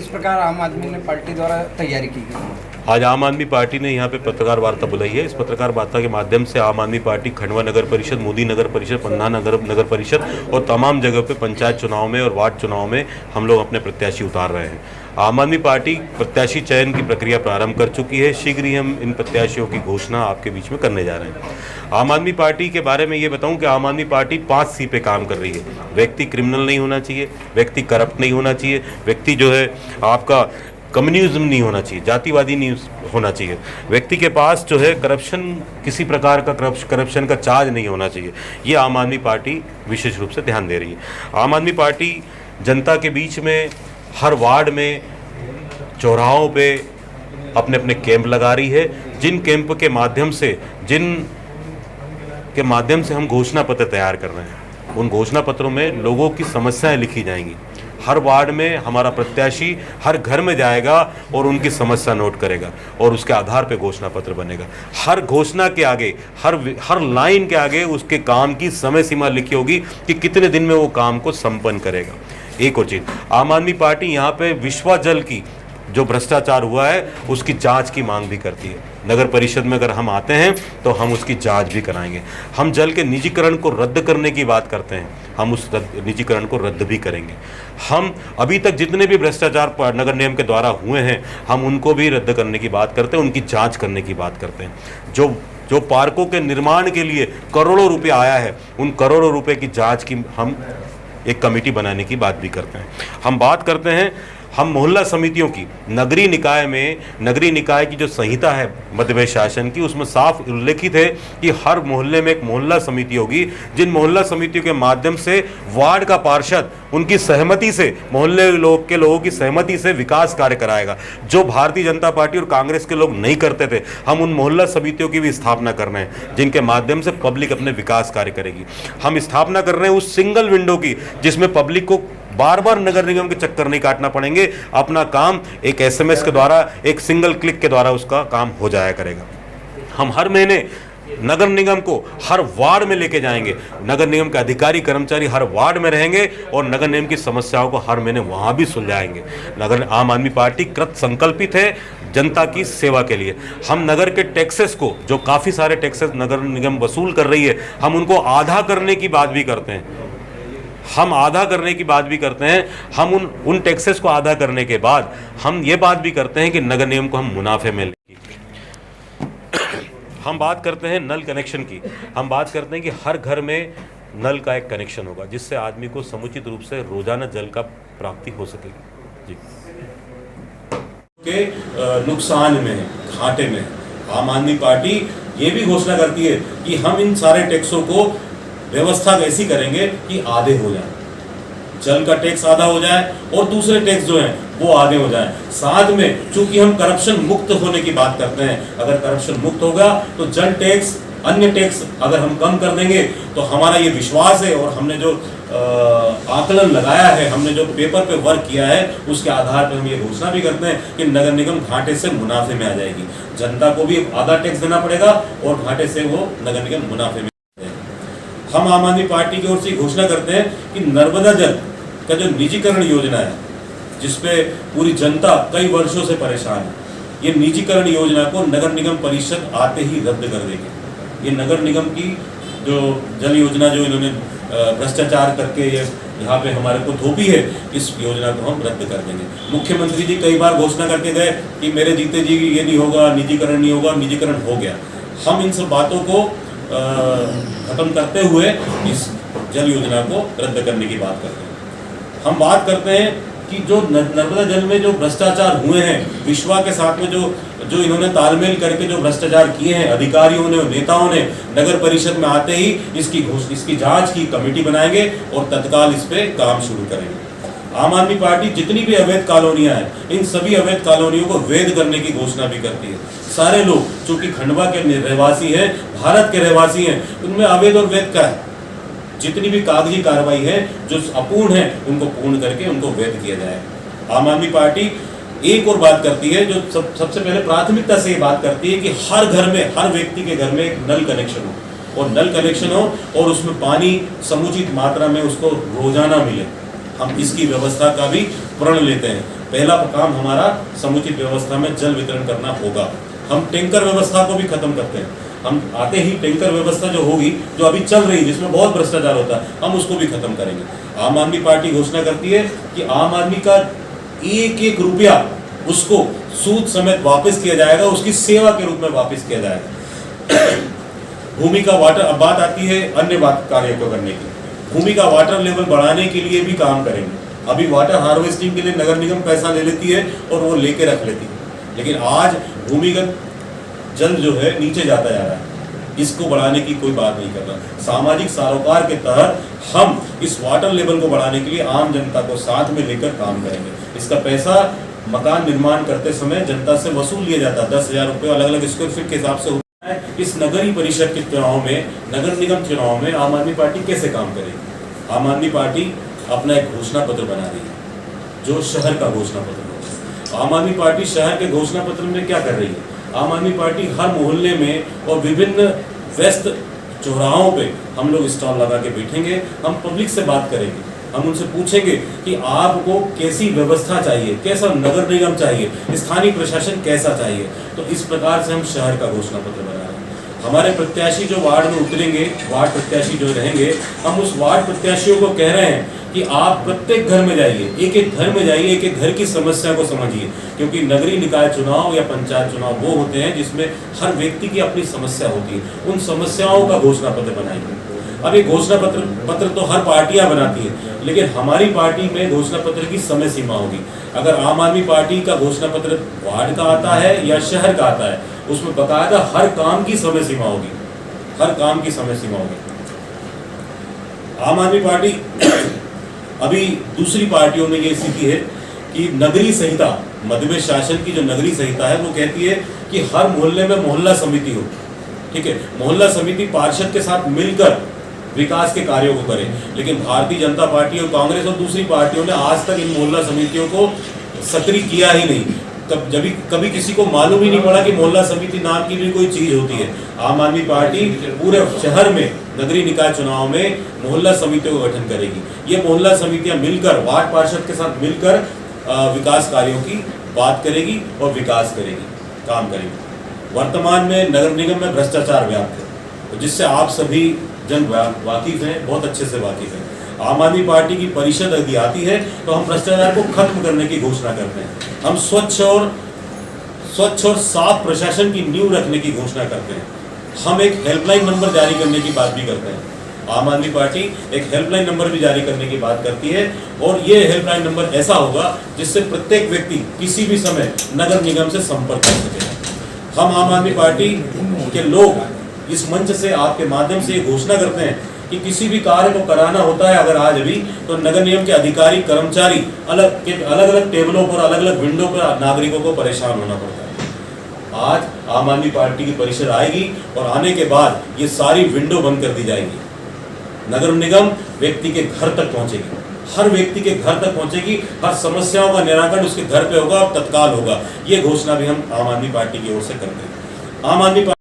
प्रकार आम आदमी पार्टी द्वारा तैयारी की गई? आज आम आदमी पार्टी ने यहाँ पे पत्रकार वार्ता बुलाई है। इस पत्रकार वार्ता के माध्यम से आम आदमी पार्टी खंडवा नगर परिषद, मोदी नगर परिषद, पन्ना नगर परिषद और तमाम जगह पे पंचायत चुनाव में और वार्ड चुनाव में हम लोग अपने प्रत्याशी उतार रहे हैं। आम आदमी पार्टी प्रत्याशी चयन की प्रक्रिया प्रारंभ कर चुकी है। शीघ्र ही हम इन प्रत्याशियों की घोषणा आपके बीच में करने जा रहे हैं। आम आदमी पार्टी के बारे में ये बताऊं कि आम आदमी पार्टी 5 सी पे काम कर रही है। व्यक्ति क्रिमिनल नहीं होना चाहिए, व्यक्ति करप्ट नहीं होना चाहिए, व्यक्ति जो है आपका कम्युनिज्म नहीं होना चाहिए, जातिवादी नहीं होना चाहिए, व्यक्ति के पास जो है करप्शन, किसी प्रकार का करप्शन का चार्ज नहीं होना चाहिए। ये आम आदमी पार्टी विशेष रूप से ध्यान दे रही है। आम आदमी पार्टी जनता के बीच में हर वार्ड में, चौराहों पे अपने अपने कैंप लगा रही है। जिन कैंप के माध्यम से हम घोषणा पत्र तैयार कर रहे हैं, उन घोषणा पत्रों में लोगों की समस्याएं लिखी जाएंगी। हर वार्ड में हमारा प्रत्याशी हर घर में जाएगा और उनकी समस्या नोट करेगा और उसके आधार पे घोषणा पत्र बनेगा। हर घोषणा के आगे, हर लाइन के आगे उसके काम की समय सीमा लिखी होगी कि कितने दिन में वो काम को संपन्न करेगा। एक और चीज़, आम आदमी पार्टी यहाँ पे विश्वा जल की जो भ्रष्टाचार हुआ है उसकी जांच की मांग भी करती है। नगर परिषद में अगर हम आते हैं तो हम उसकी जांच भी कराएंगे। हम जल के निजीकरण को रद्द करने की बात करते हैं, हम उस निजीकरण को रद्द भी करेंगे। हम अभी तक जितने भी भ्रष्टाचार नगर निगम के द्वारा हुए हैं हम उनको भी रद्द करने की बात करते हैं, उनकी जाँच करने की बात करते हैं। जो पार्कों के निर्माण के लिए करोड़ों रुपये आया है, उन करोड़ों रुपये की जाँच की हम एक कमेटी बनाने की बात भी करते हैं। हम बात करते हैं हम मोहल्ला समितियों की। नगरीय निकाय की जो संहिता है मध्य प्रदेश शासन की, उसमें साफ उल्लेखित है कि हर मोहल्ले में एक मोहल्ला समिति होगी, जिन मोहल्ला समितियों के माध्यम से वार्ड का पार्षद उनकी सहमति से, मोहल्ले के लोगों की सहमति से विकास कार्य कराएगा। जो भारतीय जनता पार्टी और कांग्रेस के लोग नहीं करते थे, हम उन मोहल्ला समितियों की भी स्थापना कर रहे हैं, जिनके माध्यम से पब्लिक अपने विकास कार्य करेगी। हम स्थापना कर रहे हैं उस सिंगल विंडो की, जिसमें पब्लिक को बार बार नगर निगम के चक्कर नहीं काटना पड़ेंगे। अपना काम एक SMS के द्वारा, एक सिंगल क्लिक के द्वारा उसका काम हो जाया करेगा। हम हर महीने नगर निगम को हर वार्ड में लेके जाएंगे। नगर निगम के अधिकारी कर्मचारी हर वार्ड में रहेंगे और नगर निगम की समस्याओं को हर महीने वहां भी सुलझाएंगे। आम आदमी पार्टी कृत संकल्पित है जनता की सेवा के लिए। हम नगर के टैक्सेस को, जो काफ़ी सारे टैक्सेस नगर निगम वसूल कर रही है, हम उनको आधा करने की बात भी करते हैं। हम उन टैक्सेस को आधा करने के बाद हम ये बात भी करते हैं कि नगर निगम को हम मुनाफे में हम बात करते हैं नल कनेक्शन की। हम बात करते हैं कि हर घर में नल का एक कनेक्शन होगा, जिससे आदमी को समुचित रूप से रोजाना जल का प्राप्ति हो सकेगी। जी के नुकसान में, घाटे में आम आदमी पार्टी ये भी घोषणा करती है कि हम इन सारे टैक्सों को व्यवस्था ऐसी करेंगे कि आधे हो जाए, जल का टैक्स आधा हो जाए और दूसरे टैक्स जो हैं वो आधे हो जाए। साथ में चूंकि हम करप्शन मुक्त होने की बात करते हैं, अगर करप्शन मुक्त होगा तो जल टैक्स, अन्य टैक्स अगर हम कम कर देंगे तो हमारा ये विश्वास है और हमने जो आकलन लगाया है, हमने जो पेपर पे वर्क किया है, उसके आधार पर हम ये घोषणा भी करते हैं कि नगर निगम घाटे से मुनाफे में आ जाएगी। जनता को भी आधा टैक्स देना पड़ेगा और घाटे से वो नगर निगम मुनाफे में। हम आम आदमी पार्टी की ओर से घोषणा करते हैं कि नर्मदा जल का जो निजीकरण योजना है, जिसपे पूरी जनता कई वर्षों से परेशान है, ये निजीकरण योजना को नगर निगम परिषद आते ही रद्द कर देगी। ये नगर निगम की जो जल योजना जो इन्होंने भ्रष्टाचार करके ये यहाँ पे हमारे को थोपी है, इस योजना को हम रद्द कर देंगे। मुख्यमंत्री जी कई बार घोषणा करके गए कि मेरे जीते जी ये नहीं होगा, निजीकरण नहीं होगा, निजीकरण हो गया। हम इन सब बातों को खत्म करते हुए इस जल योजना को रद्द करने की बात करते हैं। हम बात करते हैं कि जो नर्मदा जल में जो भ्रष्टाचार हुए हैं, विश्वा के साथ में जो इन्होंने तालमेल करके जो भ्रष्टाचार किए हैं अधिकारियों ने और नेताओं ने, नगर परिषद में आते ही इसकी जांच की कमेटी बनाएंगे और तत्काल इस पे काम शुरू करेंगे। आम आदमी पार्टी जितनी भी अवैध कॉलोनियां हैं, इन सभी अवैध कॉलोनियों को वैध करने की घोषणा भी करती है। सारे लोग चूंकि खंडवा के रहवासी हैं, भारत के रहवासी हैं, उनमें अवैध और वैध का है। जितनी भी कागजी कार्रवाई है जो अपूर्ण है, उनको पूर्ण करके उनको वैध किया जाए। आम आदमी पार्टी एक और बात करती है, जो सबसे पहले प्राथमिकता से ये बात करती है कि हर घर में, हर व्यक्ति के घर में एक नल कनेक्शन हो, और नल कनेक्शन हो और उसमें पानी समुचित मात्रा में उसको रोजाना मिले। हम इसकी व्यवस्था का भी प्रण लेते हैं। पहला काम हमारा समुचित व्यवस्था में जल वितरण करना होगा। हम टैंकर व्यवस्था को भी खत्म करते हैं। हम आते ही टैंकर व्यवस्था जो होगी, जो अभी चल रही है, जिसमें बहुत भ्रष्टाचार होता है, हम उसको भी खत्म करेंगे। आम आदमी पार्टी घोषणा करती है कि आम आदमी का एक एक रुपया उसको सूद समेत वापस किया जाएगा, उसकी सेवा के रूप में वापस किया जाएगा। भूमि का वाटर, अब बात आती है अन्य बात कार्य को करने की। भूमि का वाटर लेवल बढ़ाने के लिए भी काम करेंगे। अभी वाटर हार्वेस्टिंग के लिए नगर निगम पैसा ले लेती है और वो लेके रख लेती है, लेकिन आज भूमिगत जल जो है नीचे जाता जा रहा है, इसको बढ़ाने की कोई बात नहीं कर रहा। सामाजिक सरोकार के तहत हम इस वाटर लेवल को बढ़ाने के लिए आम जनता को साथ में लेकर काम करेंगे। इसका पैसा मकान निर्माण करते समय जनता से वसूल लिया जाता है, 10,000 रुपये अलग अलग स्क्वायर फीट के हिसाब से होता है। इस नगरीय परिषद के चुनाव में, नगर निगम चुनाव में आम आदमी पार्टी कैसे काम करेगी? आम आदमी पार्टी अपना एक घोषणा पत्र बना रही है, जो शहर का घोषणा पत्र है। आम आदमी पार्टी शहर के घोषणा पत्र में क्या कर रही है? आम आदमी पार्टी हर मोहल्ले में और विभिन्न व्यस्त चौराहों पे हम लोग स्टॉल लगा के बैठेंगे, हम पब्लिक से बात करेंगे, हम उनसे पूछेंगे कि आपको कैसी व्यवस्था चाहिए, कैसा नगर निगम चाहिए, स्थानीय प्रशासन कैसा चाहिए। तो इस प्रकार से हम शहर का घोषणा पत्र बना रहे हैं। हमारे प्रत्याशी जो वार्ड में उतरेंगे, वार्ड प्रत्याशी जो रहेंगे, हम उस वार्ड प्रत्याशियों को कह रहे हैं कि आप प्रत्येक घर में जाइए, एक एक घर में जाइए, एक एक घर की समस्या को समझिए, क्योंकि नगरीय निकाय चुनाव या पंचायत चुनाव वो होते हैं जिसमें हर व्यक्ति की अपनी समस्या होती है। उन समस्याओं का घोषणा पत्र बनाएंगे। अब ये घोषणा पत्र तो हर पार्टियां बनाती है, लेकिन हमारी पार्टी में घोषणा पत्र की समय सीमा होगी। अगर आम आदमी पार्टी का घोषणा पत्र वार्ड का आता है या शहर का आता है, उसमें बकायदा हर काम की समय सीमा होगी, हर काम की समय सीमा होगी। आम आदमी पार्टी अभी दूसरी पार्टियों ने ये सीखी है कि नगरीय संहिता, मध्य शासन की जो नगरीय संहिता है, वो कहती है कि हर मोहल्ले में मोहल्ला समिति हो। ठीक है, मोहल्ला समिति पार्षद के साथ मिलकर विकास के कार्यों को करे, लेकिन भारतीय जनता पार्टी और कांग्रेस और दूसरी पार्टियों ने आज तक इन मोहल्ला समितियों को सक्रिय किया ही नहीं। कभी किसी को मालूम ही नहीं पड़ा कि मोहल्ला समिति नाम की भी कोई चीज होती है। आम आदमी पार्टी पूरे शहर में नगरीय निकाय चुनाव में मोहल्ला समितियों का गठन करेगी। ये मोहल्ला समितियां मिलकर वार्ड पार्षद के साथ मिलकर विकास कार्यों की बात करेगी और विकास करेगी, काम करेगी। वर्तमान में नगर निगम में भ्रष्टाचार व्याप्त है, जिससे आप सभी जन वाकिफ हैं, बहुत अच्छे से वाकिफ हैं। आम आदमी पार्टी की परिषद यदि आती है तो हम भ्रष्टाचार को खत्म करने की घोषणा करते हैं। हम स्वच्छ और साफ प्रशासन की नींव रखने की घोषणा करते हैं। हम एक हेल्पलाइन नंबर जारी करने की बात भी करते हैं। आम आदमी पार्टी एक हेल्पलाइन नंबर भी जारी करने की बात करती है, और ये हेल्पलाइन नंबर ऐसा होगा जिससे प्रत्येक व्यक्ति किसी भी समय नगर निगम से संपर्क कर सके। हम आम आदमी पार्टी के लोग इस मंच से, आपके माध्यम से ये घोषणा करते हैं कि किसी भी कार्य को कराना होता है अगर आज अभी, तो नगर निगम के अधिकारी कर्मचारी अलग अलग टेबलों पर, अलग अलग विंडो पर नागरिकों को परेशान होना पड़ता है। आज आम आदमी पार्टी की परिषद आएगी और आने के बाद ये सारी विंडो बंद कर दी जाएगी। नगर निगम व्यक्ति के घर तक पहुंचेगी, हर व्यक्ति के घर तक पहुंचेगी, हर समस्याओं का निराकरण उसके घर पे होगा और तत्काल होगा। ये घोषणा भी हम आम आदमी पार्टी की ओर से करते हैं। आम आदमी